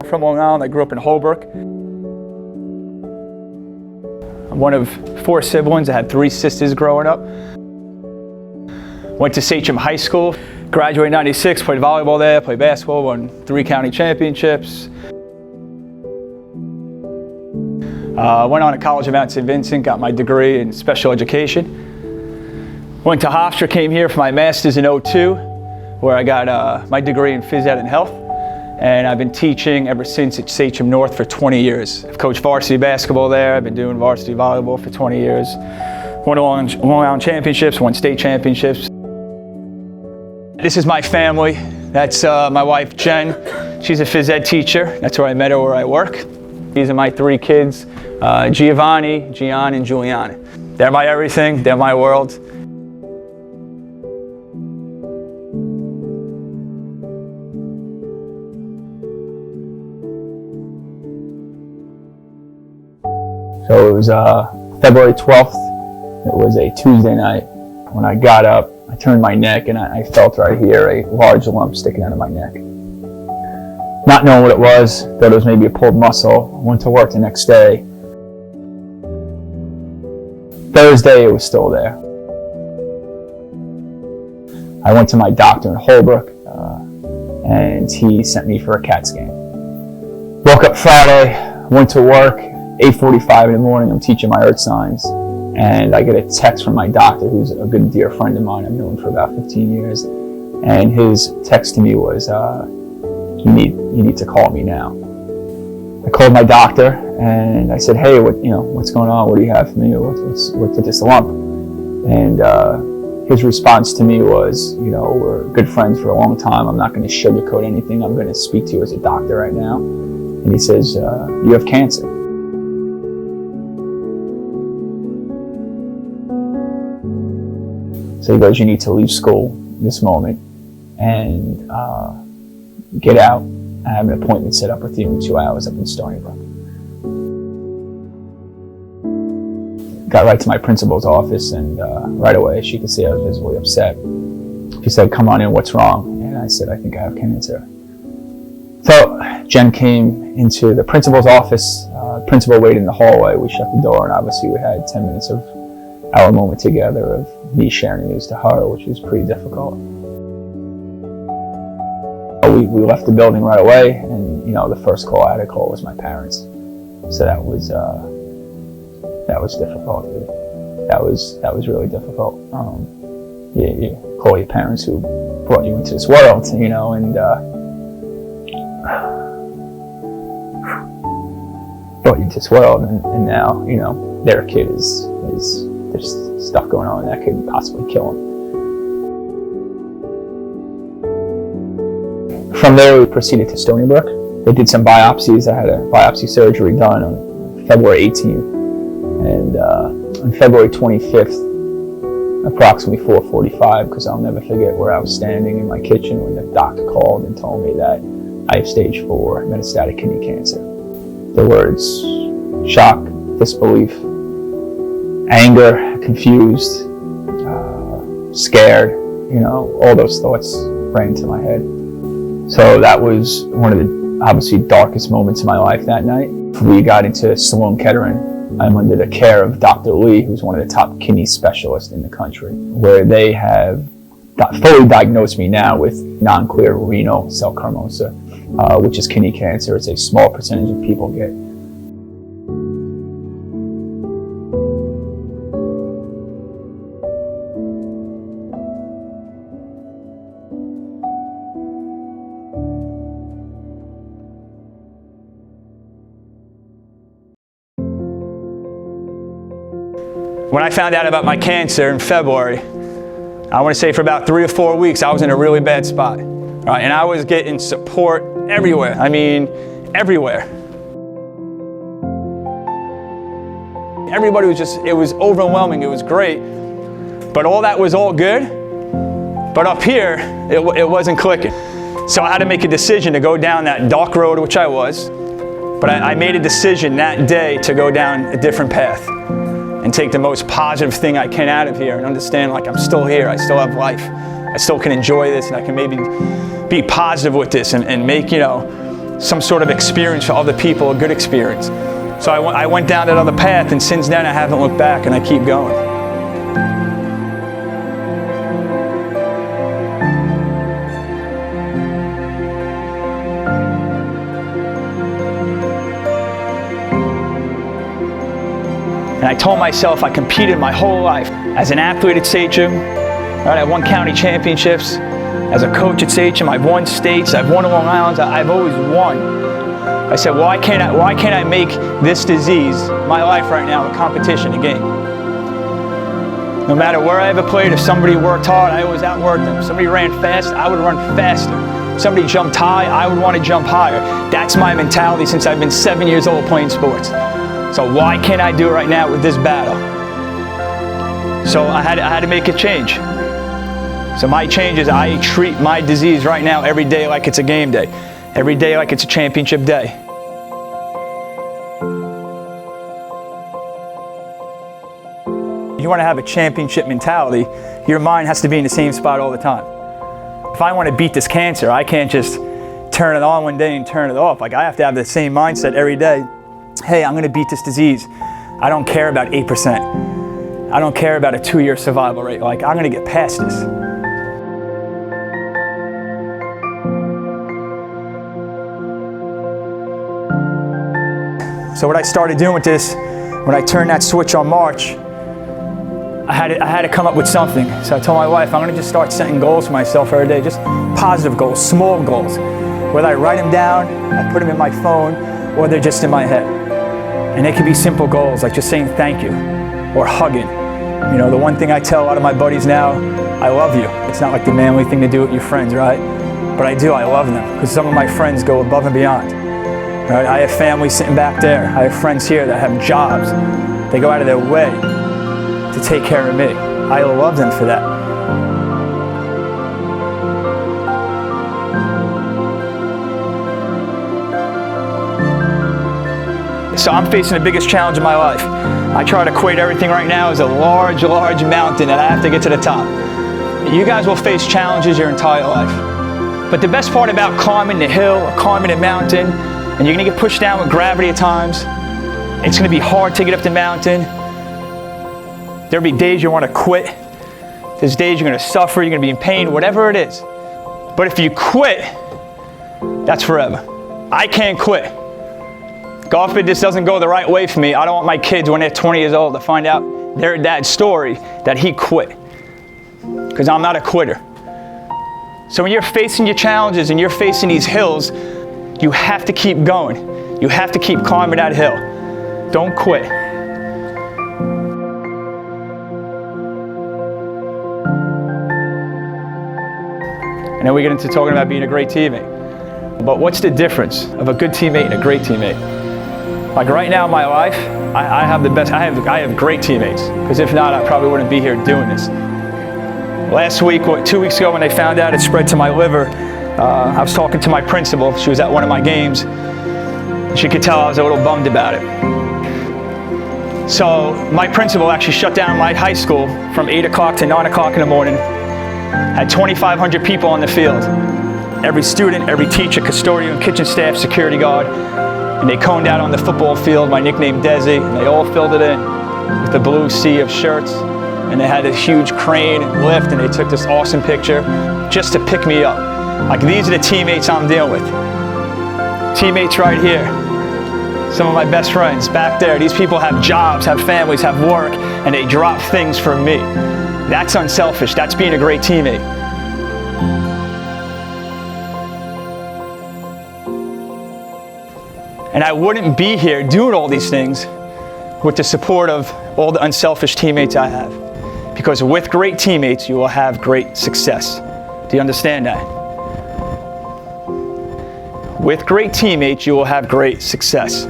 from Long Island. I grew up in Holbrook. I'm one of 4 siblings. I had 3 sisters growing up. Went to Sachem High School. Graduated in '96, played volleyball there, played basketball, won 3 county championships. Went on to college of Mount St. Vincent, got my degree in special education. Went to Hofstra, came here for my master's in '02, where I got my degree in phys ed and health. And I've been teaching ever since at Sachem North for 20 years. I've coached varsity basketball there. I've been doing varsity volleyball for 20 years. Won Long Island championships, won state championships. This is my family. That's my wife, Jen. She's a phys ed teacher. That's where I met her, where I work. These are my 3 kids, Giovanni, Gian, and Giuliana. They're my everything. They're my world. So it was February 12th. It was a Tuesday night. When I got up, I turned my neck and I felt right here a large lump sticking out of my neck. Not knowing what it was, thought it was maybe a pulled muscle. Went to work the next day. Thursday, it was still there. I went to my doctor in Holbrook and he sent me for a CAT scan. Woke up Friday, went to work. 8:45 in the morning, I'm teaching my earth signs, and I get a text from my doctor, who's a good dear friend of mine. I've known for about 15 years, and his text to me was, "You need to call me now." I called my doctor, and I said, "Hey, what's going on? What do you have for me? What's with this lump?" And his response to me was, "We're good friends for a long time. I'm not going to sugarcoat anything. I'm going to speak to you as a doctor right now." And he says, "You have cancer." So he goes, "You need to leave school this moment and get out. I have an appointment set up with you in 2 hours up in Stony Brook." Got right to my principal's office, and right away she could see I was visibly upset. She said, "Come on in, what's wrong?" And I said, "I think I have cancer." So Jen came into the principal's office. Principal waited in the hallway. We shut the door, and obviously we had 10 minutes of our moment together of me sharing news to her, which was pretty difficult. We left the building right away, and the first call I had to call was my parents. So that was difficult. That was really difficult. You call your parents who brought you into this world, and brought you into this world, and now their kid is there's stuff going on that could possibly kill him. From there, we proceeded to Stony Brook. They did some biopsies. I had a biopsy surgery done on February 18th. And on February 25th, approximately 4:45, because I'll never forget where I was standing in my kitchen when the doctor called and told me that I have stage 4 metastatic kidney cancer. The words shock, disbelief, anger, confused, scared, all those thoughts ran into my head. So that was one of the obviously darkest moments of my life that night. We got into Sloan Kettering. I'm under the care of Dr. Lee, who's one of the top kidney specialists in the country, where they have fully diagnosed me now with non-clear renal cell carcinoma, which is kidney cancer. It's a small percentage of people get. When I found out about my cancer in February, I want to say for about 3 or 4 weeks, I was in a really bad spot. Right? And I was getting support everywhere. I mean, everywhere. Everybody was it was overwhelming. It was great. But all that was all good. But up here, it wasn't clicking. So I had to make a decision to go down that dark road, which I was. But I made a decision that day to go down a different path and take the most positive thing I can out of here and understand I'm still here, I still have life, I still can enjoy this, and I can maybe be positive with this and make, some sort of experience for other people, a good experience. So I went down that other path, and since then I haven't looked back, and I keep going. And I told myself I competed my whole life. As an athlete at Sachem, right, I won county championships. As a coach at Sachem, I've won states, I've won Long Island, I've always won. I said, why can't I make this disease, my life right now, a competition, a game? No matter where I ever played, if somebody worked hard, I always outworked them. If somebody ran fast, I would run faster. If somebody jumped high, I would want to jump higher. That's my mentality since I've been 7 years old playing sports. So why can't I do it right now with this battle? So I had to make a change. So my change is I treat my disease right now every day like it's a game day. Every day like it's a championship day. If you want to have a championship mentality, your mind has to be in the same spot all the time. If I want to beat this cancer, I can't just turn it on one day and turn it off. Like, I have to have the same mindset every day. Hey, I'm going to beat this disease. I don't care about 8%. I don't care about a 2-year survival rate. Like, I'm going to get past this. So what I started doing with this, when I turned that switch on March, I had to come up with something. So I told my wife, I'm going to just start setting goals for myself every day, just positive goals, small goals. Whether I write them down, I put them in my phone, or they're just in my head. And they can be simple goals, like just saying thank you, or hugging. You know, the one thing I tell a lot of my buddies now, I love you. It's not like the manly thing to do with your friends, right? But I do, I love them, because some of my friends go above and beyond. Right? I have family sitting back there. I have friends here that have jobs. They go out of their way to take care of me. I love them for that. So I'm facing the biggest challenge of my life. I try to equate everything right now as a large, large mountain that I have to get to the top. You guys will face challenges your entire life. But the best part about climbing the hill or climbing the mountain, and you're gonna get pushed down with gravity at times, it's gonna be hard to get up the mountain. There'll be days you wanna quit. There's days you're gonna suffer, you're gonna be in pain, whatever it is. But if you quit, that's forever. I can't quit. God forbid this doesn't go the right way for me. I don't want my kids when they're 20 years old to find out their dad's story that he quit. Because I'm not a quitter. So when you're facing your challenges and you're facing these hills, you have to keep going. You have to keep climbing that hill. Don't quit. And then we get into talking about being a great teammate. But what's the difference of a good teammate and a great teammate? Like right now in my life, I have the best, I have great teammates. Because if not, I probably wouldn't be here doing this. Last week, 2 weeks ago when they found out it spread to my liver, I was talking to my principal. She was at one of my games. She could tell I was a little bummed about it. So my principal actually shut down my high school from 8 o'clock to 9 o'clock in the morning. Had 2,500 people on the field. Every student, every teacher, custodian, kitchen staff, security guard. And they coned out on the football field my nickname Dezy, and they all filled it in with the blue sea of shirts. And they had this huge crane and lift, and they took this awesome picture just to pick me up. Like, these are the teammates I'm dealing with. Teammates right here. Some of my best friends back there. These people have jobs, have families, have work, and they drop things for me. That's unselfish. That's being a great teammate. And I wouldn't be here doing all these things with the support of all the unselfish teammates I have. Because with great teammates, you will have great success. Do you understand that? With great teammates, you will have great success.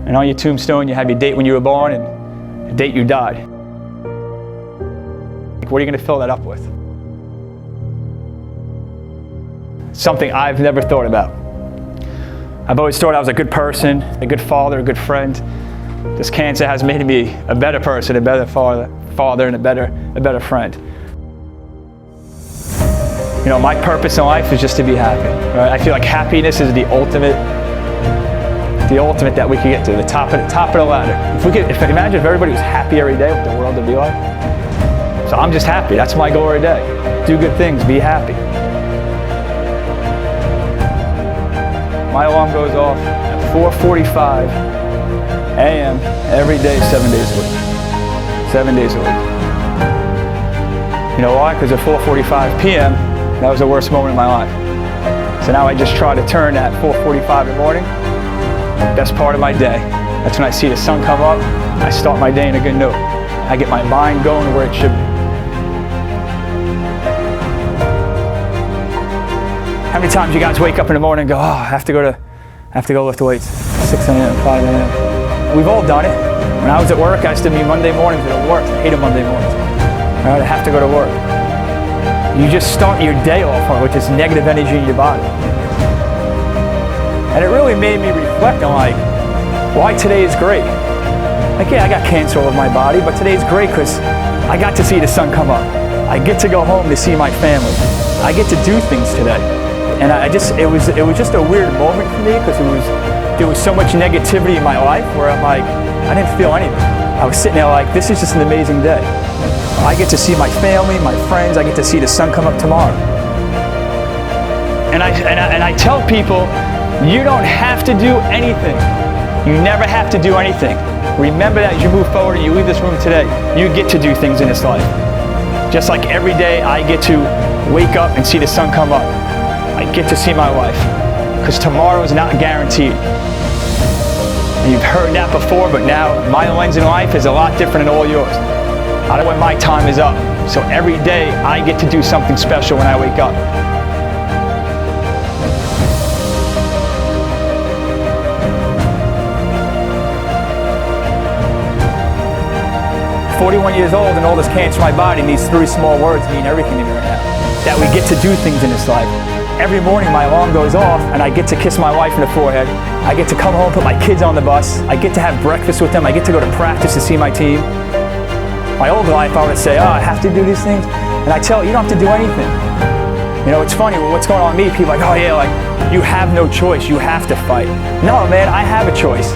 And on your tombstone, you have your date when you were born and the date you died. What are you going to fill that up with? Something I've never thought about. I've always thought I was a good person, a good father, a good friend. This cancer has made me a better person, a better father, and a better friend. You know, my purpose in life is just to be happy. Right? I feel like happiness is the ultimate that we could get to, the top of the ladder. Imagine if everybody was happy every day, what the world would be like. So I'm just happy. That's my goal every day. Do good things, be happy. My alarm goes off at 4:45 a.m. every day, 7 days a week. 7 days a week. You know why? Because at 4:45 p.m., that was the worst moment of my life. So now I just try to turn at 4:45 in the morning, the best part of my day. That's when I see the sun come up, I start my day in a good note. I get my mind going where it should be. How many times you guys wake up in the morning and go, oh, I have to go lift weights, 6 a.m., 5 a.m. We've all done it. When I was at work, I used to be Monday mornings at work. I hated Monday mornings. Right? I have to go to work. You just start your day off with this negative energy in your body. And it really made me reflect on like, why today is great. Like, yeah, I got cancer all over my body, but today's great because I got to see the sun come up. I get to go home to see my family. I get to do things today. And it was just a weird moment for me because there was so much negativity in my life where I'm like, I didn't feel anything. I was sitting there like, this is just an amazing day. I get to see my family, my friends, I get to see the sun come up tomorrow. And I tell people, you don't have to do anything. You never have to do anything. Remember that as you move forward and you leave this room today, you get to do things in this life. Just like every day I get to wake up and see the sun come up. I get to see my wife, because tomorrow is not guaranteed. And you've heard that before, but now my lens in life is a lot different than all yours. I know when my time is up, so every day I get to do something special when I wake up. I'm 41 years old and all this cancer in my body, and these 3 small words mean everything to me right now. That we get to do things in this life. Every morning my alarm goes off and I get to kiss my wife in the forehead. I get to come home, put my kids on the bus. I get to have breakfast with them. I get to go to practice to see my team. My old life I would say, oh, I have to do these things. And I tell you don't have to do anything. You know, it's funny, what's going on with me, people are like, oh yeah, like, you have no choice, you have to fight. No, man, I have a choice.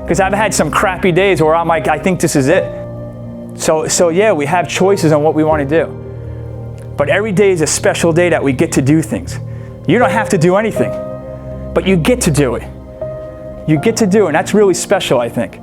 Because I've had some crappy days where I'm like, I think this is it. So yeah, we have choices on what we want to do. But every day is a special day that we get to do things. You don't have to do anything, but you get to do it. You get to do it, and that's really special, I think.